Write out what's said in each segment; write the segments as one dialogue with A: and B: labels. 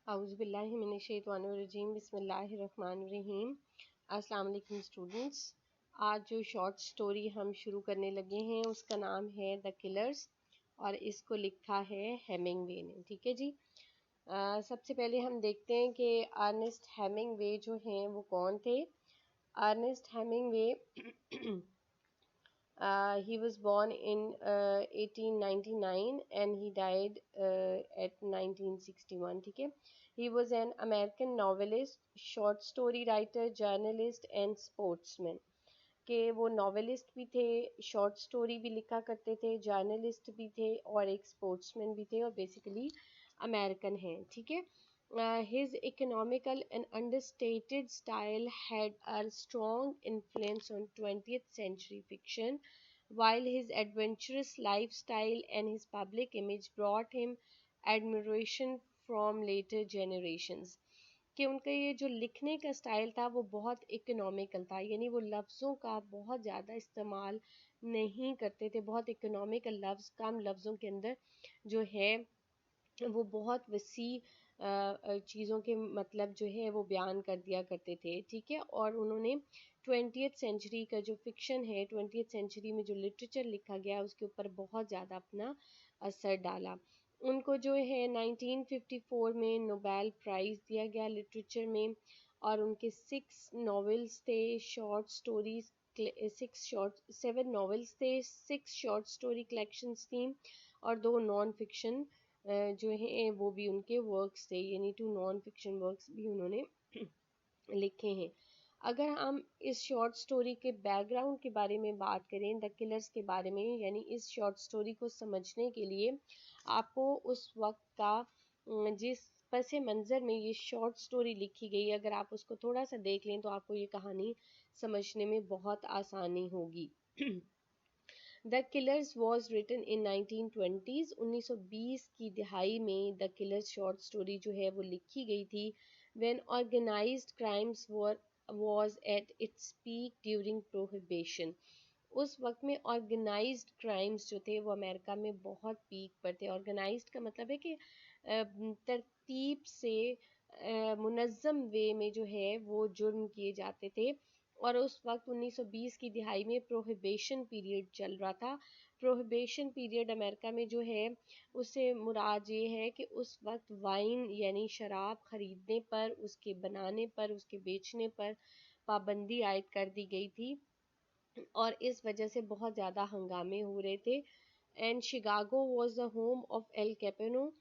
A: औज़ुबिल्लाहिमिनश्शैतानिर्रजीम बिस्मिल्लाहिर्रहमानिर्रहीम। अस्सलाम वालेकुम स्टूडेंट्स। आज जो शॉर्ट स्टोरी हम शुरू करने लगे हैं उसका नाम है द किलर्स और इसको लिखा है हेमिंगवे ने। ठीक है जी। सबसे पहले हम देखते हैं कि अर्नेस्ट हेमिंगवे जो हैं वो कौन थे। Ernest Hemingway he was born in 1899 and he died at 1961. ठीक है। He was an American novelist, short story writer, journalist and sportsman. कि वो नॉवेलिस्ट भी थे, शॉर्ट स्टोरी भी लिखा करते थे, जर्नलिस्ट भी थे और एक स्पोर्ट्समैन भी थे और बेसिकली अमेरिकन हैं। ठीक है। His economical and understated style had a strong influence on 20th century fiction, while his adventurous lifestyle and his public image brought him admiration from later generations. कि उनका ये जो लिखने का स्टाइल था वो बहुत इकोनॉमिकल था, यानी वो लफ्ज़ों का बहुत ज़्यादा इस्तेमाल नहीं करते थे, बहुत इकोनॉमिकल लफ्ज़, कम लफ्ज़ों के अंदर जो है वो बहुत वसी चीज़ों के मतलब जो है वो बयान कर दिया करते थे। ठीक है। और उन्होंने 20th सेंचुरी का जो फिक्शन है, 20th सेंचुरी में जो लिटरेचर लिखा गया उसके ऊपर बहुत ज़्यादा अपना असर डाला। उनको जो है 1954 में नोबेल प्राइज़ दिया गया लिटरेचर में और उनके 6 नॉवेल्स थे, शॉर्ट स्टोरीज, 7 नॉवेल्स थे, 6 शॉर्ट स्टोरी कलेक्शंस थी और 2 नॉन फिक्शन जो है वो भी उनके वर्क्स थे, यानी 2 नॉन फिक्शन वर्क्स भी उन्होंने लिखे हैं। अगर हम इस शॉर्ट स्टोरी के बैकग्राउंड के बारे में बात करें, द किलर्स के बारे में, यानी इस शॉर्ट स्टोरी को समझने के लिए आपको उस वक्त का जिस पस मंज़र में ये शॉर्ट स्टोरी लिखी गई, अगर आप उसको थोड़ा सा देख लें तो आपको ये कहानी समझने में बहुत आसानी होगी। The Killers was written in 1920s। 1920 की दिहाई में द किलर्स शॉर्ट स्टोरी जो है वो लिखी गई थी when organised crimes was at its peak during prohibition. उस वक्त में ऑर्गेनाइज्ड क्राइम्स जो थे वो अमेरिका में बहुत पीक पर थे। ऑर्गेनाइज्ड का मतलब है कि तरतीब से मुनज़्ज़म वे में जो है वो जुर्म किए जाते थे। और उस वक्त 1920 की दिहाई में प्रोहिबिशन पीरियड चल रहा था। प्रोहिबिशन पीरियड अमेरिका में जो है उससे मुराद ये है कि उस वक्त वाइन यानी शराब ख़रीदने पर, उसके बनाने पर, उसके बेचने पर पाबंदी आयद कर दी गई थी और इस वजह से बहुत ज़्यादा हंगामे हो रहे थे। And Chicago was the home of Al Capone,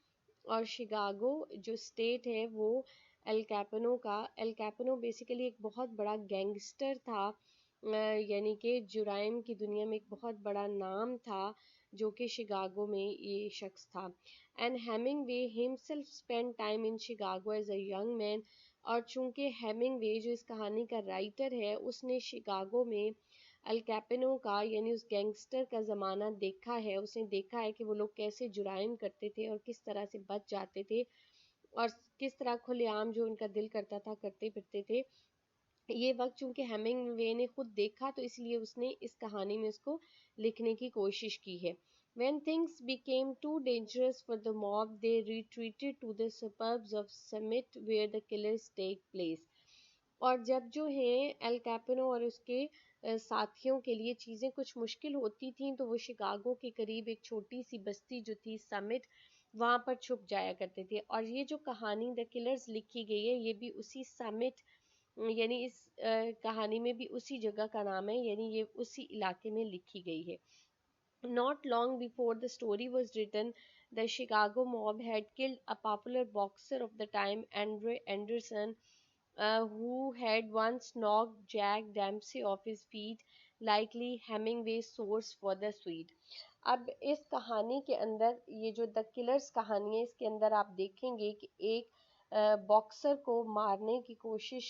A: और शिकागो जो स्टेट है वो एल कैपेनो बेसिकली एक बहुत बड़ा गैंगस्टर था, यानी कि जुराइम की दुनिया में एक बहुत बड़ा नाम था जो कि शिकागो में ये शख्स था। And Hemingway himself spend time in Chicago as a young man, और चूंकि हेमिंगवे जो इस कहानी का राइटर है उसने शिकागो में अल कैपेनो का यानी उस गैंगस्टर का ज़माना देखा है। उसने देखा है कि वो लोग कैसे जुराइम करते थे और किस तरह से बच जाते थे और किस तरह खुलेआम जो उनका दिल करता था करते फिरते थे। ये वक्त चूंकि हेमिंगवे ने खुद देखा तो इसलिए उसने इस कहानी में उसको लिखने की कोशिश की है। When things became too dangerous for the mob, they retreated to the suburbs of Summit where the killers take place. और जब जो है एल कैपेनो और उसके साथियों के लिए चीज़ें कुछ मुश्किल होती थीं तो वो शिकागो के करीब एक छोटी सी बस्ती जो थी समिट, वहाँ पर छुप जाया करते थे। और ये जो कहानी द किलर्स लिखी गई है ये भी उसी समिट यानी इस कहानी में भी उसी जगह का नाम है, यानी ये उसी इलाके में लिखी गई है। Not long before the story was written, the Chicago mob had killed a popular boxer of the time, Andre Anderson, who had once knocked Jack Dempsey off his feet, likely Hemingway's source for the Swede. अब इस कहानी के अंदर ये जो the killers कहानी है इसके अंदर आप देखेंगे कि एक बॉक्सर को मारने की कोशिश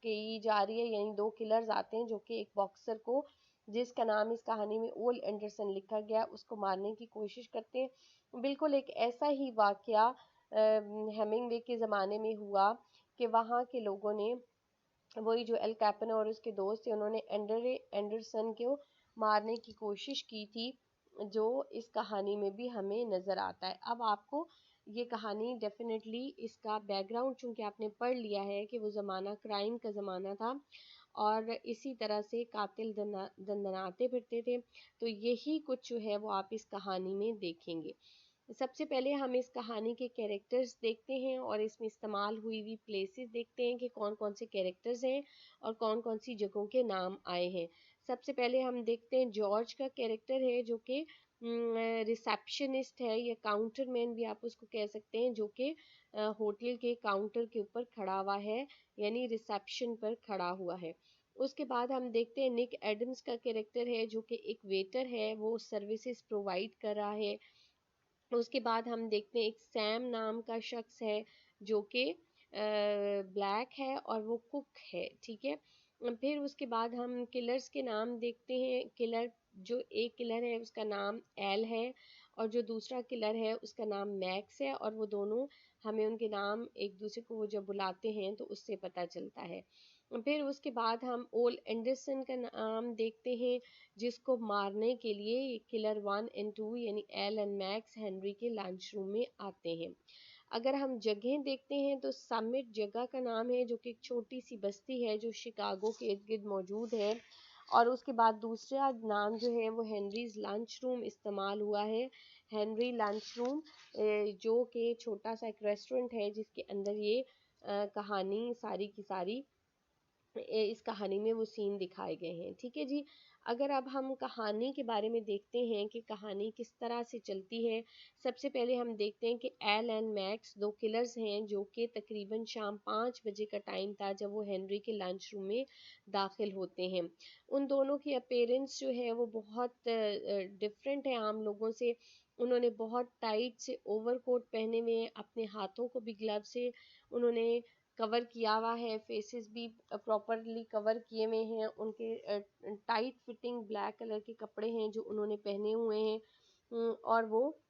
A: की जा रही है, यानी 2 किलर्स आते हैं जो कि एक बॉक्सर को, जिसका नाम इस कहानी में ओल एंडरसन लिखा गया, उसको मारने की कोशिश करते हैं। बिल्कुल एक ऐसा ही वाकया हेमिंगवे के ज़माने में हुआ कि वहाँ के लोगों ने वही जो एल कैपेनो और उसके दोस्त थे उन्होंने एंडरसन को मारने की कोशिश की थी, जो इस कहानी में भी हमें नज़र आता है। अब आपको ये कहानी डेफिनेटली इसका बैकग्राउंड चूंकि आपने पढ़ लिया है कि वो ज़माना क्राइम का ज़माना था और इसी तरह से कातिल दंदनाते फिरते थे, तो यही कुछ जो है वो आप इस कहानी में देखेंगे। सबसे पहले हम इस कहानी के कैरेक्टर्स देखते हैं और इसमें इस्तेमाल हुई हुई प्लेसेस देखते हैं कि कौन कौन से कैरेक्टर्स हैं और कौन कौन सी जगहों के नाम आए हैं। सबसे पहले हम देखते हैं जॉर्ज का कैरेक्टर है जो कि रिसेप्शनिस्ट है या काउंटरमैन भी आप उसको कह सकते हैं, जो कि होटल के काउंटर के ऊपर खड़ा हुआ है, यानी रिसेप्शन पर खड़ा हुआ है। उसके बाद हम देखते हैं निक एडम्स का कैरेक्टर है जो कि एक वेटर है, वो सर्विसेज प्रोवाइड कर रहा है। उसके बाद हम देखते हैं एक सैम नाम का शख्स है जो कि ब्लैक है और वो कुक है, ठीक है। फिर उसके बाद हम किलर्स के नाम देखते हैं। किलर जो एक किलर है उसका नाम एल है और जो दूसरा किलर है उसका नाम मैक्स है, और वो दोनों हमें उनके नाम एक दूसरे को वो जब बुलाते हैं तो उससे पता चलता है। फिर उसके बाद हम ओल एंडरसन का नाम देखते हैं जिसको मारने के लिए किलर 1 और 2 यानी एल एंड मैक्स हेनरी के लंच रूम में आते हैं। अगर हम जगह देखते हैं तो समिट जगह का नाम है जो कि एक छोटी सी बस्ती है जो शिकागो के इर्द गिर्द मौजूद है। और उसके बाद दूसरा नाम जो है वो हेनरीज लंच रूम इस्तेमाल हुआ है। हेनरी लंच रूम जो कि छोटा सा एक रेस्टोरेंट है जिसके अंदर ये कहानी सारी की सारी इस कहानी में वो सीन दिखाए गए हैं, ठीक है जी। अगर अब हम कहानी के बारे में देखते हैं कि कहानी किस तरह से चलती है, सबसे पहले हम देखते हैं कि एल एंड मैक्स दो किलर्स हैं जो कि तकरीबन शाम 5 बजे का टाइम था जब वो हेनरी के लंच रूम में दाखिल होते हैं। उन दोनों की अपीयरेंस जो है वो बहुत डिफरेंट है आम लोगों से। उन्होंने बहुत टाइट से ओवरकोट पहने हुए हैं, अपने हाथों को भी ग्लव से उन्होंने कवर किया हुआ है, फेसेस भी प्रॉपरली कवर किए हुए हैं। उनके टाइट फिटिंग ब्लैक कलर के कपड़े हैं जो उन्होंने पहने हुए हैं। और वो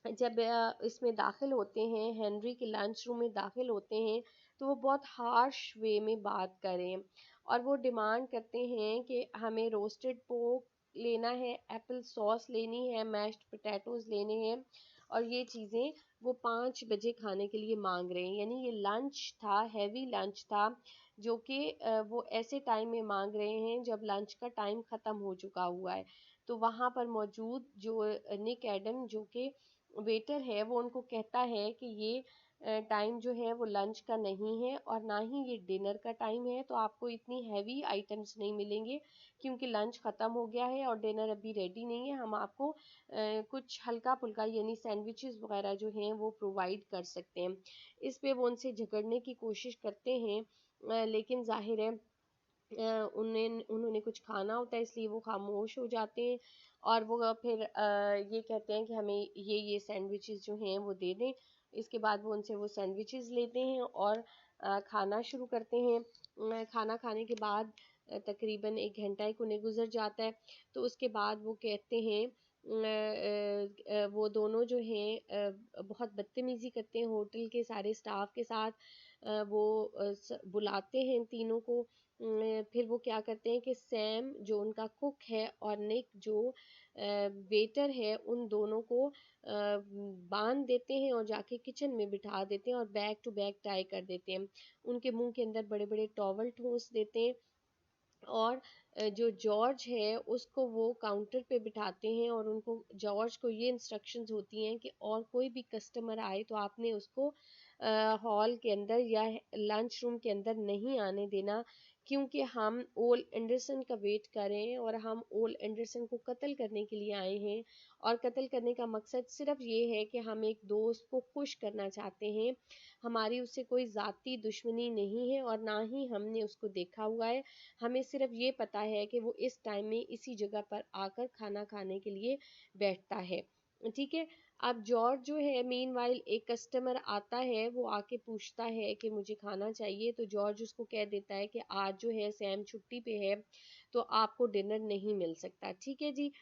A: जब इसमें दाखिल होते हैं, हेनरी के लंच रूम में दाखिल होते हैं, तो वो बहुत हार्श वे में बात करें और वो डिमांड करते हैं कि हमें रोस्टेड पोर्क लेना है, एप्पल सॉस लेनी है, मैश्ड पोटैटोज लेने हैं, और ये चीज़ें वो 5 बजे खाने के लिए मांग रहे हैं। यानी ये लंच था, हैवी लंच था, जो कि वो ऐसे टाइम में मांग रहे हैं जब लंच का टाइम ख़त्म हो चुका हुआ है। तो वहाँ पर मौजूद जो निक एडम जो कि वेटर है वो उनको कहता है कि ये टाइम जो है वो लंच का नहीं है और ना ही ये डिनर का टाइम है, तो आपको इतनी हैवी आइटम्स नहीं मिलेंगे क्योंकि लंच ख़त्म हो गया है और डिनर अभी रेडी नहीं है। हम आपको कुछ हल्का फुल्का यानी सैंडविचेस वगैरह जो हैं वो प्रोवाइड कर सकते हैं। इस पे वो उनसे झगड़ने की कोशिश करते हैं, लेकिन जाहिर है उन्होंने कुछ खाना होता है इसलिए वो खामोश हो जाते हैं और वो फिर ये कहते हैं कि हमें ये सैंडविचेस जो हैं वो दे दें। इसके बाद वो उनसे वो सैंडविचेस लेते हैं और खाना शुरू करते हैं। खाना खाने के बाद तकरीबन 1 घंटा एक उन्हें गुजर जाता है। तो उसके बाद वो कहते हैं वो दोनों जो हैं बहुत बदतमीजी करते हैं होटल के सारे स्टाफ के साथ। वो बुलाते हैं तीनों को। फिर वो क्या करते हैं कि सैम जो उनका कुक है और निक जो वेटर है उन दोनों को बांध देते हैं और जाके किचन में बिठा देते हैं और बैक टू बैक टाई कर देते हैं। उनके मुंह के अंदर बड़े बड़े टॉवल ठूंस देते हैं और जो जॉर्ज है उसको वो काउंटर पे बिठाते हैं और उनको जॉर्ज को ये इंस्ट्रक्शंस होती हैं कि और कोई भी कस्टमर आए तो आपने उसको हॉल के अंदर या लंच रूम के अंदर नहीं आने देना, क्योंकि हम ओल एंडरसन का वेट कर रहे हैं और हम ओल एंडरसन को कत्ल करने के लिए आए हैं। और कत्ल करने का मकसद सिर्फ ये है कि हम एक दोस्त को खुश करना चाहते हैं। हमारी उससे कोई ज़ाती दुश्मनी नहीं है और ना ही हमने उसको देखा हुआ है। हमें सिर्फ ये पता है कि वो इस टाइम में इसी जगह पर आकर खाना खाने के लिए बैठता है, ठीक है। अब जॉर्ज जो है मीनवाइल एक कस्टमर आता है, वो आके पूछता है कि मुझे खाना चाहिए, तो जॉर्ज उसको कह देता है कि आज जो है सैम छुट्टी पे है तो आपको डिनर नहीं मिल सकता, ठीक है जी।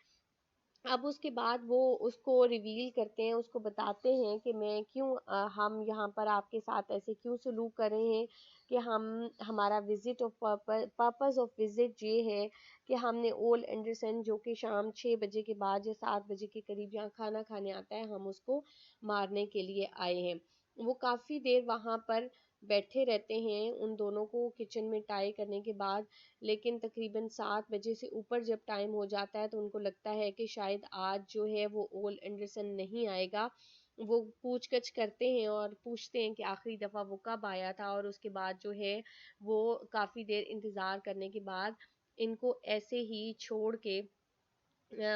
A: अब उसके बाद वो उसको रिवील करते हैं, उसको बताते हैं कि मैं क्यों हम यहाँ पर आपके साथ ऐसे क्यों सलूक कर रहे हैं, कि हम हमारा visit of purpose of visit ये है कि हमने ओल एंडरसन, जो कि शाम 6 बजे के बाद या 7 बजे के करीब यहाँ खाना खाने आता है, हम उसको मारने के लिए आए हैं। वो काफ़ी देर वहाँ पर बैठे रहते हैं उन दोनों को किचन में टाई करने के बाद, लेकिन तकरीबन 7 बजे से ऊपर जब टाइम हो जाता है तो उनको लगता है कि शायद आज जो है वो ओल एंडरसन नहीं आएगा। वो पूछगछ करते हैं और पूछते हैं कि आखिरी दफ़ा वो कब आया था, और उसके बाद जो है वो काफ़ी देर इंतज़ार करने के बाद इनको ऐसे ही छोड़ के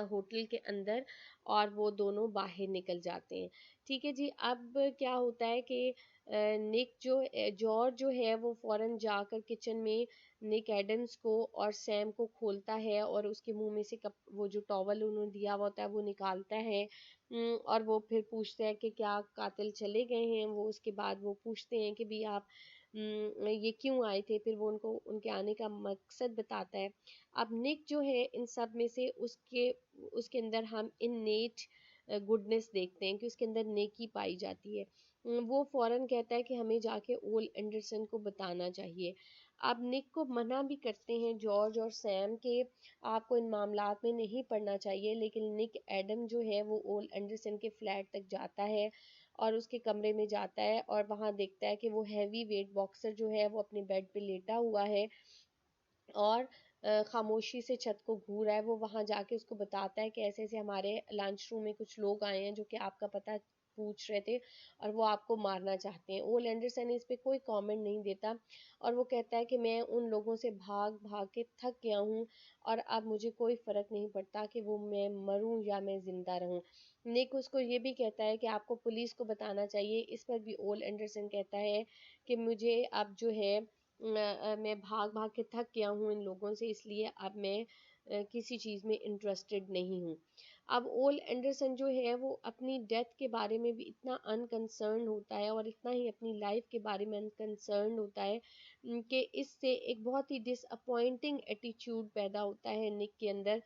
A: होटल के अंदर, और वो दोनों बाहर निकल जाते हैं। ठीक है जी। अब क्या होता है कि निक जॉर्ज जो है वो फौरन जाकर किचन में निक एडम्स को और सैम को खोलता है, और उसके मुंह में से वो जो टॉवल उन्होंने दिया हुआ होता है वो निकालता है। और वो फिर पूछते हैं कि क्या कातिल चले गए हैं। वो उसके बाद वो पूछते हैं कि भी आप ये क्यों आए थे, फिर वो उनको उनके आने का मकसद बताता है। अब निक जो है इन सब में से उसके उसके अंदर हम इननेट गुडनेस देखते हैं कि उसके अंदर नेकी पाई जाती है। वो फौरन कहता है कि हमें जाके ओल एंडरसन को बताना चाहिए। अब निक को मना भी करते हैं जॉर्ज और सैम के आपको इन मामलात में नहीं पड़ना चाहिए, लेकिन निक एडम जो है वो ओल एंडरसन के फ्लैट तक जाता है और उसके कमरे में जाता है, और वहां देखता है कि वो हैवी वेट बॉक्सर जो है वो अपने बेड पे लेटा हुआ है और खामोशी से छत को घूर रहा है। वो वहां जाके उसको बताता है कि ऐसे ऐसे हमारे लंच रूम में कुछ लोग आए हैं जो कि आपका पता पूछ रहे थे और वो आपको मारना चाहते हैं। ओल एंडरसन इस पे कोई कमेंट नहीं देता और वो कहता है कि मैं उन लोगों से भाग भाग के थक गया हूँ और अब मुझे कोई फर्क नहीं पड़ता कि वो मैं मरूं या मैं जिंदा रहूं। निक उसको ये भी कहता है कि आपको पुलिस को बताना चाहिए। इस पर भी ओल एंडरसन कहता है कि मुझे अब जो है मैं भाग भाग के थक गया हूँ इन लोगों से, इसलिए अब मैं किसी चीज़ में इंटरेस्टेड नहीं हूँ। अब ओल एंडरसन जो है वो अपनी डेथ के बारे में भी इतना अनकंसर्न होता है और इतना ही अपनी लाइफ के बारे में अनकंसर्न होता है कि इससे एक बहुत ही डिसअपॉइंटिंग एटीट्यूड पैदा होता है निक के अंदर,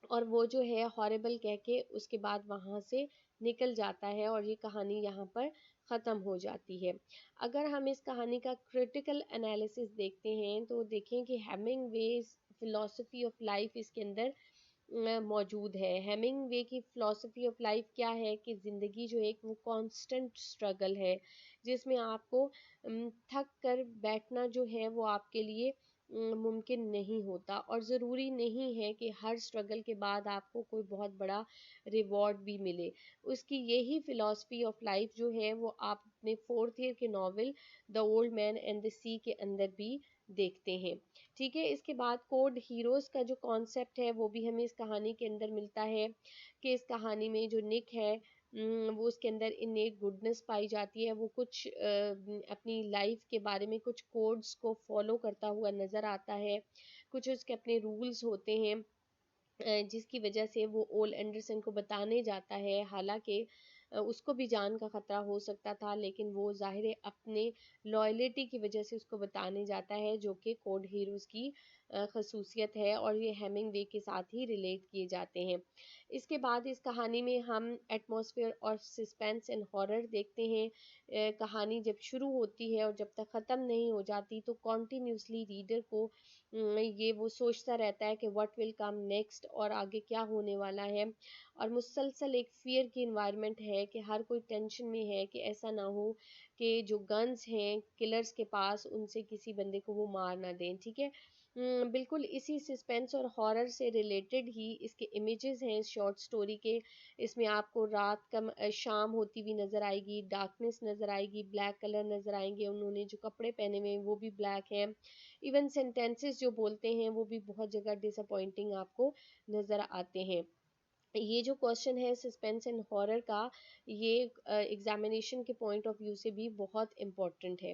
A: और वो जो है हॉरिबल कह के उसके बाद वहां से निकल जाता है और ये कहानी यहाँ पर ख़त्म हो जाती है। अगर हम इस कहानी का क्रिटिकल एनालिसिस देखते हैं तो देखें कि हेमिंगवेज फिलॉसफी ऑफ लाइफ इसके अंदर मौजूद है। हेमिंगवे की फिलॉसफी ऑफ लाइफ क्या है कि ज़िंदगी जो एक वो कांस्टेंट स्ट्रगल है जिसमें आपको थक कर बैठना जो है वो आपके लिए मुमकिन नहीं होता, और ज़रूरी नहीं है कि हर स्ट्रगल के बाद आपको कोई बहुत बड़ा रिवॉर्ड भी मिले। उसकी यही फिलॉसफी ऑफ लाइफ जो है वो आप अपने 4th ईयर के novel The Old Man and the Sea के अंदर भी देखते हैं। ठीक है। इसके बाद कोड हीरोज का जो कॉन्सेप्ट है वो भी हमें इस कहानी के अंदर मिलता है कि इस कहानी में जो निक है वो उसके अंदर इनेट गुडनेस पाई जाती है। वो कुछ अपनी लाइफ के बारे में कुछ कोड्स को फॉलो करता हुआ नजर आता है, कुछ उसके अपने रूल्स होते हैं जिसकी वजह से वो ओल एंडरसन को बताने जाता है। हालांकि उसको भी जान का खतरा हो सकता था, लेकिन वो ज़ाहिर है अपने लॉयलिटी की वजह से उसको बताने जाता है, जो कि कोड हीरोज़ की खसूसियत है और ये हेमिंगवे के साथ ही रिलेट किए जाते हैं। इसके बाद इस कहानी में हम एटमॉस्फेयर और सस्पेंस एंड हॉरर देखते हैं। कहानी जब शुरू होती है और जब तक ख़त्म नहीं हो जाती तो कॉन्टीन्यूसली रीडर को ये वो सोचता रहता है कि व्हाट विल कम नेक्स्ट और आगे क्या होने वाला है, और मुसलसल एक फियर की इन्वायरमेंट है कि हर कोई टेंशन में है कि ऐसा ना हो कि जो गन्स हैं किलर्स के पास उनसे किसी बंदे को वो मार ना दें। ठीक है। बिल्कुल इसी सस्पेंस और हॉरर से रिलेटेड ही इसके इमेजेस हैं इस शॉर्ट स्टोरी के। इसमें आपको रात का शाम होती हुई नजर आएगी, डार्कनेस नजर आएगी, ब्लैक कलर नजर आएंगे, उन्होंने जो कपड़े पहने हुए हैं वो भी ब्लैक हैं, इवन सेंटेंसेस जो बोलते हैं वो भी बहुत जगह डिसअपॉइंटिंग आपको नजर आते हैं। ये जो क्वेश्चन है सस्पेंस एंड हॉरर का, ये एग्जामिनेशन के पॉइंट ऑफ व्यू से भी बहुत इम्पोर्टेंट है।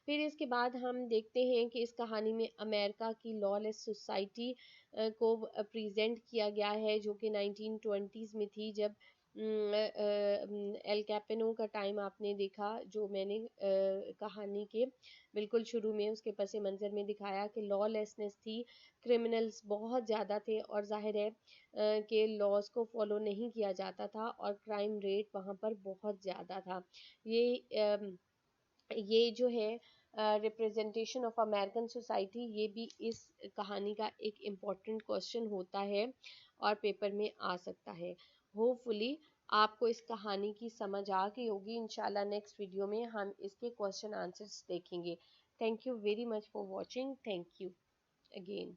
A: फिर इसके बाद हम देखते हैं कि इस कहानी में अमेरिका की लॉलेस सोसाइटी को प्रेजेंट किया गया है जो कि 1920s में थी, जब एल कैपेनो का टाइम आपने देखा, जो मैंने कहानी के बिल्कुल शुरू में उसके पस मंज़र में दिखाया कि लॉलेसनेस थी, क्रिमिनल्स बहुत ज़्यादा थे और जाहिर है कि लॉज को फॉलो नहीं किया जाता था और क्राइम रेट वहाँ पर बहुत ज़्यादा था। ये जो है रिप्रेजेंटेशन ऑफ अमेरिकन सोसाइटी, ये भी इस कहानी का एक इम्पॉर्टेंट क्वेश्चन होता है और पेपर में आ सकता है। होपफुली आपको इस कहानी की समझ आ गई होगी। इंशाल्लाह नेक्स्ट वीडियो में हम इसके क्वेश्चन आंसर्स देखेंगे। Thank you very much for watching. Thank you again.